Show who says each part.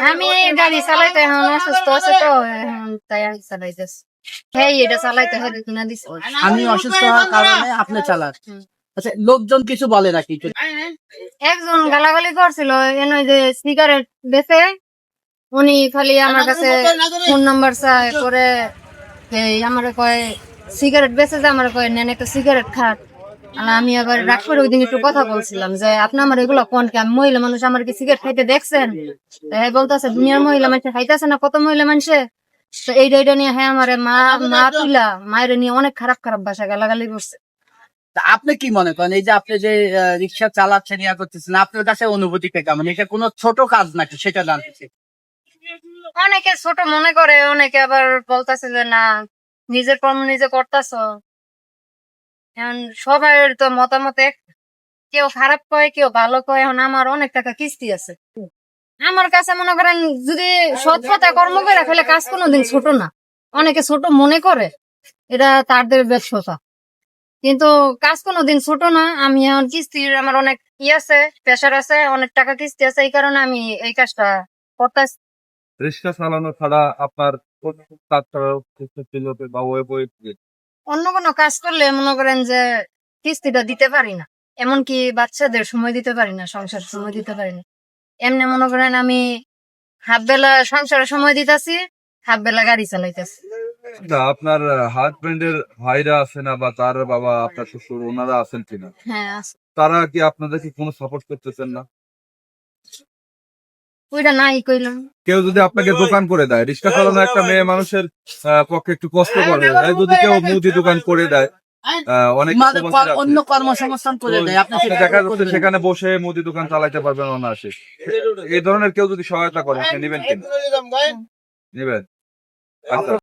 Speaker 1: আমি গাড়ি চালাইতে এখন অসুস্থ আছে তো এখন তাই আমি চালাইতেছি। হ্যাঁ এটা চালাইতে হয় কিনা দিস।
Speaker 2: আমি অসুস্থ হওয়ার কারণে আপনি চালান। আচ্ছা, লোকজন কিছু বলে নাকি?
Speaker 1: একজন গালাগালি করছিল এনে যে সিগারেট বেচে, উনি খালি আমার কাছে ফোন নাম্বার চায় করে আমার কয় সিগারেট বেচে যে আমার কয় নেন একটা সিগারেট খাট। আর আমি আবার রাগ করে ওই দিন একটু কথা বলছিলাম যে আপনি আমার এগুলো কোন কি, আমি মহিলা মানুষ আমার কি সিগারেট খাইতে দেখছেন? তাই বলতেছে দুনিয়ার মহিলা মানুষ খাইতেছে না, কত মহিলা মানুষে। তো এইটা নিয়ে হ্যাঁ আমার মা তুইলা মায়ের নিয়ে অনেক খারাপ খারাপ ভাষা গালাগালি করছে।
Speaker 2: তা আপনি কি মনে করেন এই যে আপনি যে রিক্সা চালাচ্ছেন ইয়া করতেছেন, আপনার কাছে অনুভূতিটা কেমন? এটা কোনো ছোট কাজ নাকি সেটা জানতেছি।
Speaker 1: অনেকে ছোট মনে করে, অনেকে আবার বলতেছে যে না নিজের কর্ম নিজে করতেছ। এখন সবার তো মতামত এক, কেউ খারাপ কয় কেউ ভালো কয়। এখন আমার অনেক টাকা কিস্তি আছে, আমার কাছে মনে করেন যদি সৎ পথে কর্ম করে ফেলে কাজ কোনোদিন ছোট না। অনেকে ছোট মনে করে, এটা তাদের ব্যর্থতা, কিন্তু কাজ কোনোদিন ছোট না। আমি এখন কিস্তির আমার অনেক আছে, প্রেশার আছে, অনেক টাকা কিস্তি আছে, এই কারণে আমি এই কাজটা করতেছি।
Speaker 3: রিক্সা চালানো ছাড়া আপনার কোন কাজ করার ছিল বা
Speaker 1: অন্য কোনো কাজ করলে মনে করেন যে কিস্তিটা দিতে পারি না, এমনকি বাচ্চাদের সময় দিতে পারি না, সংসার সময় দিতে পারি না। এমনি মনে করেন আমি হাফ বেলা সংসারে সময় দিতেছি, হাফ বেলা গাড়ি চালাইতেছি।
Speaker 3: আপনার হাজবেন্ডের ভাইরা আছে না বা তার বাবা আপনার শ্বশুর ওনারা আছেন কিনা?
Speaker 1: হ্যাঁ আছে।
Speaker 3: তারা কি আপনাদেরকে কোনো সাপোর্ট করতেছেন না?
Speaker 1: ওইটা নাই কইলাম।
Speaker 3: কেউ যদি আপনাকে দোকান করে দেয়, রিক্সা চালানো একটা মেয়ে মানুষের পক্ষে একটু কষ্ট করে, যদি কেউ মুদি দোকান করে দেয়, অনেক
Speaker 2: অন্য কর্মসংস্থান করে দেয়, আপনি
Speaker 3: দেখা যাচ্ছে সেখানে বসে মুদি দোকান চালাইতে পারবেন অনায়াসে। এই ধরনের কেউ যদি সহায়তা করে আপনি নিবেন কিনা? নিবেন? আচ্ছা।